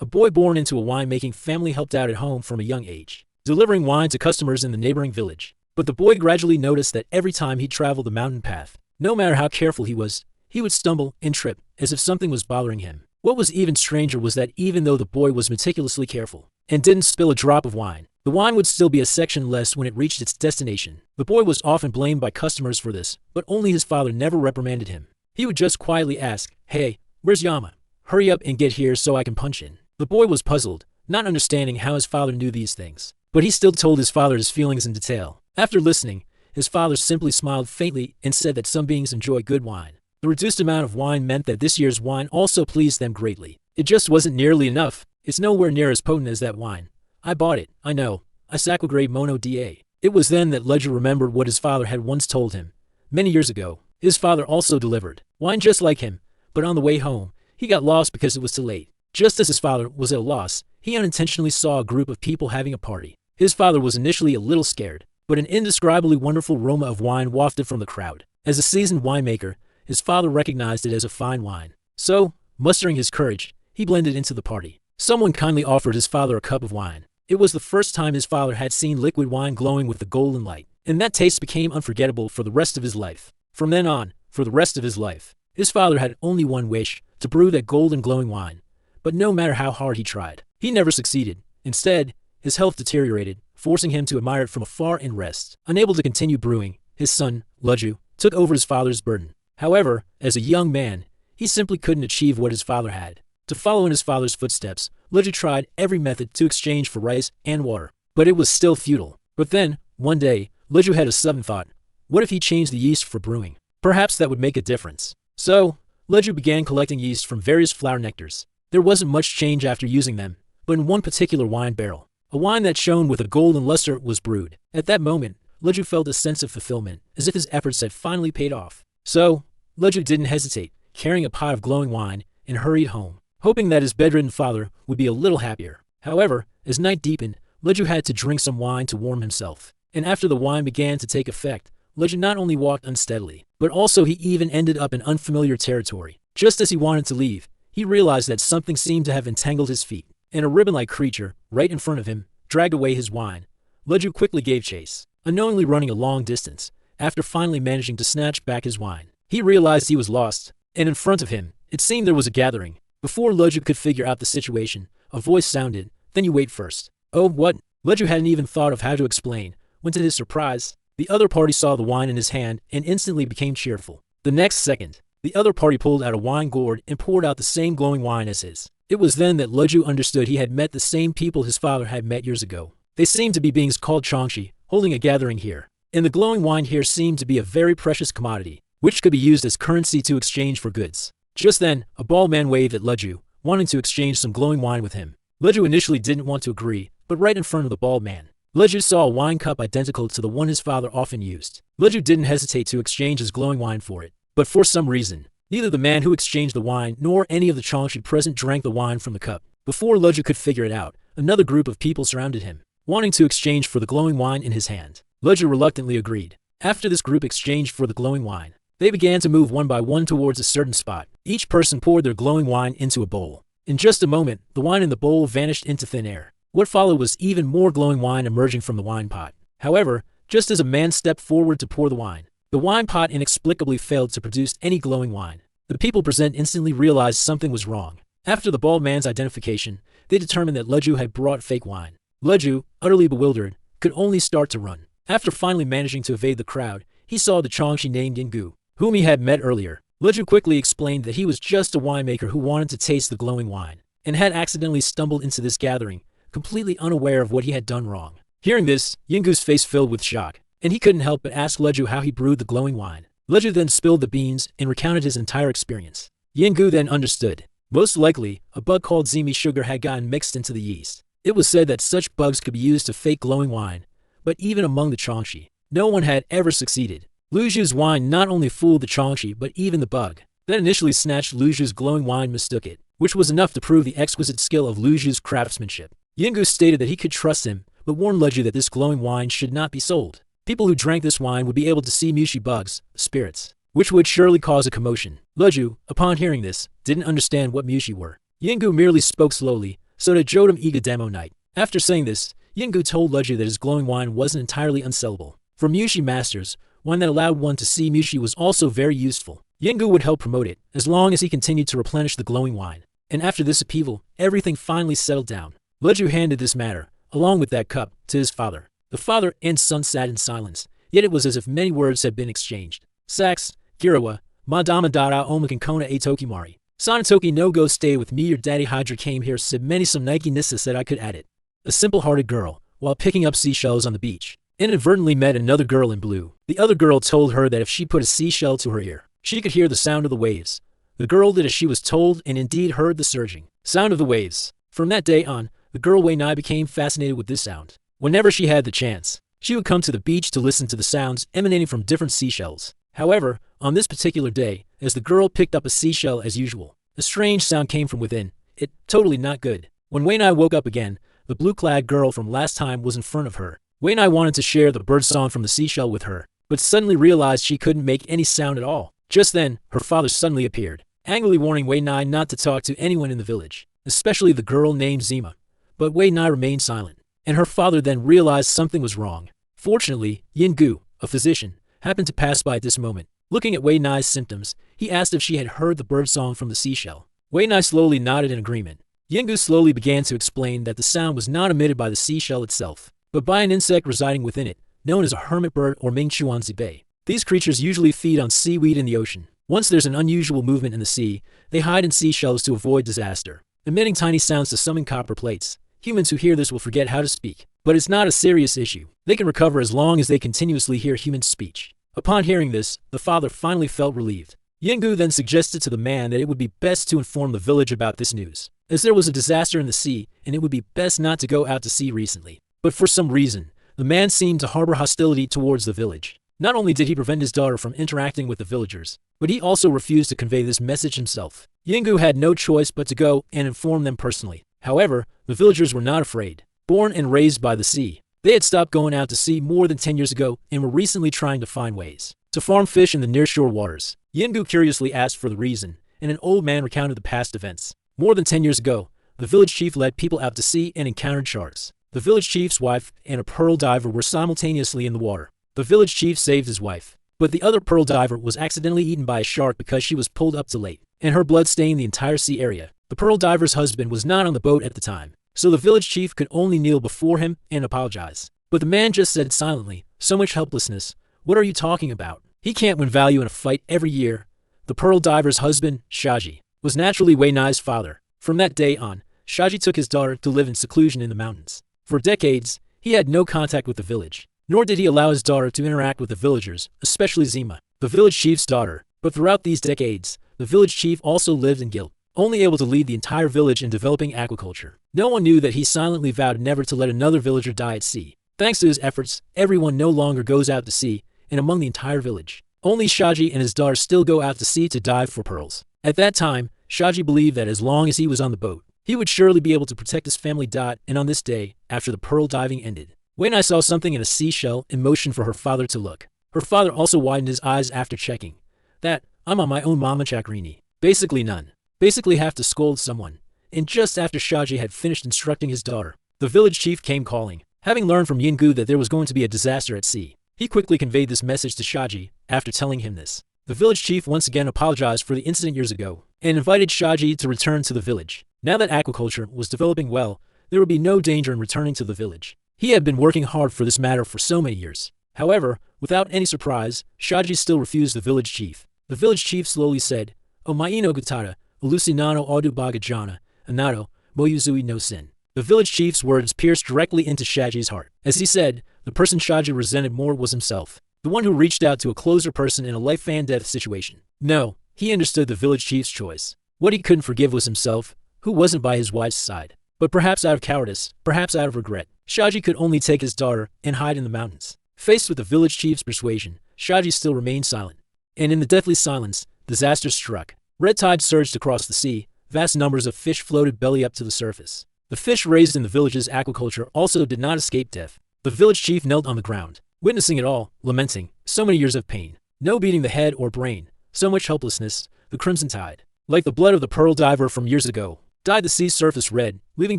a boy born into a wine-making family helped out at home from a young age, delivering wine to customers in the neighboring village. But the boy gradually noticed that every time he traveled the mountain path, no matter how careful he would stumble and trip, as if something was bothering him. What was even stranger was that even though the boy was meticulously careful and didn't spill a drop of wine, the wine would still be a section less when it reached its destination. The boy was often blamed by customers for this, but only his father never reprimanded him. He would just quietly ask, "Hey, where's Yama? Hurry up and get here so I can punch in." The boy was puzzled, not understanding how his father knew these things, but he still told his father his feelings in detail. After listening, his father simply smiled faintly and said that some beings enjoy good wine. The reduced amount of wine meant that this year's wine also pleased them greatly. It just wasn't nearly enough. "It's nowhere near as potent as that wine. I bought it, I know. I sacrograde mono da." It was then that Ledger remembered what his father had once told him. Many years ago, his father also delivered wine just like him, but on the way home, he got lost because it was too late. Just as his father was at a loss, he unintentionally saw a group of people having a party. His father was initially a little scared, but an indescribably wonderful aroma of wine wafted from the crowd. As a seasoned winemaker, his father recognized it as a fine wine. So, mustering his courage, he blended into the party. Someone kindly offered his father a cup of wine. It was the first time his father had seen liquid wine glowing with the golden light, and that taste became unforgettable for the rest of his life. From then on, for the rest of his life, his father had only one wish: to brew that golden glowing wine. But no matter how hard he tried, he never succeeded. Instead, his health deteriorated, forcing him to admire it from afar and rest. Unable to continue brewing, his son, Leju, took over his father's burden. However, as a young man, he simply couldn't achieve what his father had. To follow in his father's footsteps, Leju tried every method to exchange for rice and water, but it was still futile. But then, one day, Leju had a sudden thought. What if he changed the yeast for brewing? Perhaps that would make a difference. So, Leju began collecting yeast from various flower nectars. There wasn't much change after using them, but in one particular wine barrel, a wine that shone with a golden luster was brewed. At that moment, Leju felt a sense of fulfillment, as if his efforts had finally paid off. So, Leju didn't hesitate, carrying a pot of glowing wine, and hurried home, hoping that his bedridden father would be a little happier. However, as night deepened, Leju had to drink some wine to warm himself. And after the wine began to take effect, Leju not only walked unsteadily, but also he even ended up in unfamiliar territory. Just as he wanted to leave, he realized that something seemed to have entangled his feet, and a ribbon-like creature, right in front of him, dragged away his wine. Leju quickly gave chase, unknowingly running a long distance. After finally managing to snatch back his wine, he realized he was lost, and in front of him, it seemed there was a gathering. Before Leju could figure out the situation, a voice sounded, "Then you wait first." "Oh, what?" Leju hadn't even thought of how to explain, when to his surprise, the other party saw the wine in his hand and instantly became cheerful. The next second, the other party pulled out a wine gourd and poured out the same glowing wine as his. It was then that Leju understood he had met the same people his father had met years ago. They seemed to be beings called Changshi, holding a gathering here. And the glowing wine here seemed to be a very precious commodity, which could be used as currency to exchange for goods. Just then, a bald man waved at Leju, wanting to exchange some glowing wine with him. Leju initially didn't want to agree, but right in front of the bald man, Leju saw a wine cup identical to the one his father often used. Leju didn't hesitate to exchange his glowing wine for it, but for some reason, neither the man who exchanged the wine nor any of the Changshi present drank the wine from the cup. Before Leju could figure it out, another group of people surrounded him, wanting to exchange for the glowing wine in his hand. Leju reluctantly agreed. After this group exchanged for the glowing wine, they began to move one by one towards a certain spot. Each person poured their glowing wine into a bowl. In just a moment, the wine in the bowl vanished into thin air. What followed was even more glowing wine emerging from the wine pot. However, just as a man stepped forward to pour the wine pot inexplicably failed to produce any glowing wine. The people present instantly realized something was wrong. After the bald man's identification, they determined that Leju had brought fake wine. Leju, utterly bewildered, could only start to run. After finally managing to evade the crowd, he saw the Changshi named Yingu, whom he had met earlier. Leju quickly explained that he was just a winemaker who wanted to taste the glowing wine, and had accidentally stumbled into this gathering, completely unaware of what he had done wrong. Hearing this, Yingu's face filled with shock, and he couldn't help but ask Leju how he brewed the glowing wine. Leju then spilled the beans and recounted his entire experience. Yingu then understood. Most likely, a bug called zimi sugar had gotten mixed into the yeast. It was said that such bugs could be used to fake glowing wine, but even among the Changshi, no one had ever succeeded. Luju's wine not only fooled the Changshi but even the bug that initially snatched Luju's glowing wine mistook it, which was enough to prove the exquisite skill of Luju's craftsmanship. Yingu stated that he could trust him, but warned Leju that this glowing wine should not be sold. People who drank this wine would be able to see Mushi bugs, spirits, which would surely cause a commotion. Leju, upon hearing this, didn't understand what Mushi were. Yingu merely spoke slowly, so to Jodam Iga demo night. After saying this, Yingu told Leju that his glowing wine wasn't entirely unsellable. For Mushi Masters, wine that allowed one to see Mushi was also very useful. Yingu would help promote it, as long as he continued to replenish the glowing wine. And after this upheaval, everything finally settled down. Leju handed this matter, along with that cup, to his father. The father and son sat in silence, yet it was as if many words had been exchanged. Sax, Girawa, Madama Dada Omakankona A Tokimari. Sanatoki no go stay with me, your daddy Hydra came here, said many some Nike Nissa said I could add it. A simple-hearted girl, while picking up seashells on the beach, inadvertently met another girl in blue. The other girl told her that if she put a seashell to her ear, she could hear the sound of the waves. The girl did as she was told and indeed heard the surging sound of the waves. From that day on, the girl Wei Nai became fascinated with this sound. Whenever she had the chance, she would come to the beach to listen to the sounds emanating from different seashells. However, on this particular day, as the girl picked up a seashell as usual, a strange sound came from within. It totally not good. When Wei Nai woke up again, the blue-clad girl from last time was in front of her. Wei Nai wanted to share the bird song from the seashell with her, but suddenly realized she couldn't make any sound at all. Just then, her father suddenly appeared, angrily warning Wei Nai not to talk to anyone in the village, especially the girl named Zima. But Wei Nai remained silent, and her father then realized something was wrong. Fortunately, Yin Gu, a physician, happened to pass by at this moment. Looking at Wei Nai's symptoms, he asked if she had heard the bird song from the seashell. Wei Nai slowly nodded in agreement. Yin Gu slowly began to explain that the sound was not emitted by the seashell itself, but by an insect residing within it, known as a hermit bird or Mingchuanzi. These creatures usually feed on seaweed in the ocean. Once there's an unusual movement in the sea, they hide in seashells to avoid disaster, emitting tiny sounds to summon copper plates. Humans who hear this will forget how to speak, but it's not a serious issue. They can recover as long as they continuously hear human speech. Upon hearing this, the father finally felt relieved. Yingu then suggested to the man that it would be best to inform the village about this news, as there was a disaster in the sea and it would be best not to go out to sea recently. But for some reason, the man seemed to harbor hostility towards the village. Not only did he prevent his daughter from interacting with the villagers, but he also refused to convey this message himself. Yingu had no choice but to go and inform them personally. However, the villagers were not afraid. Born and raised by the sea, they had stopped going out to sea more than 10 years ago and were recently trying to find ways to farm fish in the nearshore waters. Yingu curiously asked for the reason, and an old man recounted the past events. More than 10 years ago, the village chief led people out to sea and encountered sharks. The village chief's wife and a pearl diver were simultaneously in the water. The village chief saved his wife, but the other pearl diver was accidentally eaten by a shark because she was pulled up too late, and her blood stained the entire sea area. The pearl diver's husband was not on the boat at the time, so the village chief could only kneel before him and apologize. But the man just said silently, "So much helplessness. What are you talking about? He can't win value in a fight every year." The pearl diver's husband, Shaji, was naturally Wei Nai's father. From that day on, Shaji took his daughter to live in seclusion in the mountains. For decades, he had no contact with the village, nor did he allow his daughter to interact with the villagers, especially Zima, the village chief's daughter. But throughout these decades, the village chief also lived in guilt, only able to lead the entire village in developing aquaculture. No one knew that he silently vowed never to let another villager die at sea. Thanks to his efforts, everyone no longer goes out to sea, and among the entire village, only Shaji and his daughter still go out to sea to dive for pearls. At that time, Shaji believed that as long as he was on the boat, he would surely be able to protect his family. And on this day, after the pearl diving ended, Wei Nai saw something in a seashell and motioned for her father to look. Her father also widened his eyes after checking. "That, I'm on my own, Mama Chakrini." Basically none. Basically have to scold someone. And just after Shaji had finished instructing his daughter, the village chief came calling. Having learned from Yingu that there was going to be a disaster at sea, he quickly conveyed this message to Shaji. After telling him this, the village chief once again apologized for the incident years ago and invited Shaji to return to the village. Now that aquaculture was developing well, there would be no danger in returning to the village. He had been working hard for this matter for so many years. However, without any surprise, Shaji still refused the village chief. The village chief slowly said, "O Maino Gatada, Alucinano Audu Bagajana, Anato, Moyuzui no Sin." The village chief's words pierced directly into Shaji's heart. As he said, the person Shaji resented more was himself, the one who reached out to a closer person in a life-and-death situation. No, he understood the village chief's choice. What he couldn't forgive was himself, who wasn't by his wife's side. But perhaps out of cowardice, perhaps out of regret, Shaji could only take his daughter and hide in the mountains. Faced with the village chief's persuasion, Shaji still remained silent. And in the deathly silence, disaster struck. Red tide surged across the sea. Vast numbers of fish floated belly up to the surface. The fish raised in the village's aquaculture also did not escape death. The village chief knelt on the ground, witnessing it all, lamenting. So many years of pain. No beating the head or brain. So much helplessness. The crimson tide, like the blood of the pearl diver from years ago, dyed the sea's surface red, leaving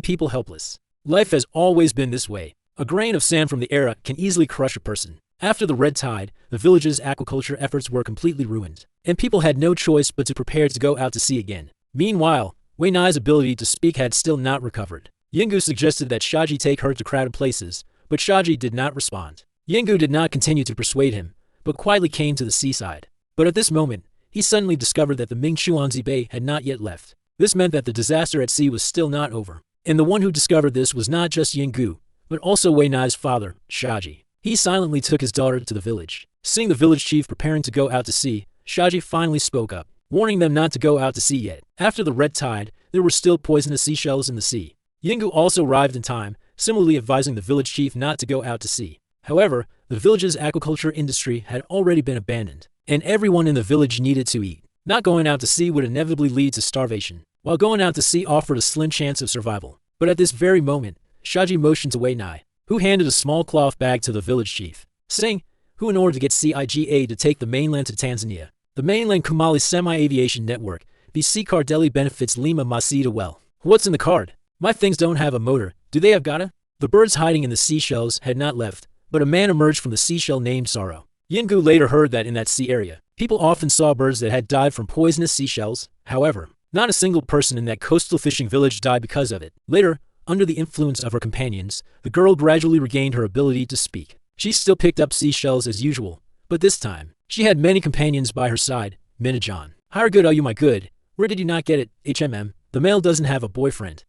people helpless. Life has always been this way. A grain of sand from the era can easily crush a person. After the red tide, the village's aquaculture efforts were completely ruined, and people had no choice but to prepare to go out to sea again. Meanwhile, Wei Nai's ability to speak had still not recovered. Yingu suggested that Shaji take her to crowded places, but Shaji did not respond. Yingu did not continue to persuade him, but quietly came to the seaside. But at this moment, he suddenly discovered that the Ming Chuanzi Bay had not yet left. This meant that the disaster at sea was still not over. And the one who discovered this was not just Yingu, but also Wei Nai's father, Shaji. He silently took his daughter to the village. Seeing the village chief preparing to go out to sea, Shaji finally spoke up, warning them not to go out to sea yet. After the red tide, there were still poisonous seashells in the sea. Yingu also arrived in time, similarly advising the village chief not to go out to sea. However, the village's aquaculture industry had already been abandoned, and everyone in the village needed to eat. Not going out to sea would inevitably lead to starvation, while going out to sea offered a slim chance of survival. But at this very moment, Shaji motioned to Wei Nai, who handed a small cloth bag to the village chief, saying, who in order to get CIGA to take the mainland to Tanzania. The mainland Kumali Semi-Aviation Network, BC Cardeli benefits Lima Masita well. What's in the card? My things don't have a motor, do they have gotta? The birds hiding in the seashells had not left, but a man emerged from the seashell named Sorrow. Yingu later heard that in that sea area, people often saw birds that had died from poisonous seashells. However, not a single person in that coastal fishing village died because of it. Later, under the influence of her companions, the girl gradually regained her ability to speak. She still picked up seashells as usual, but this time, she had many companions by her side. Minajan. How good are you, my good? Where did you not get it? HMM. The male doesn't have a boyfriend.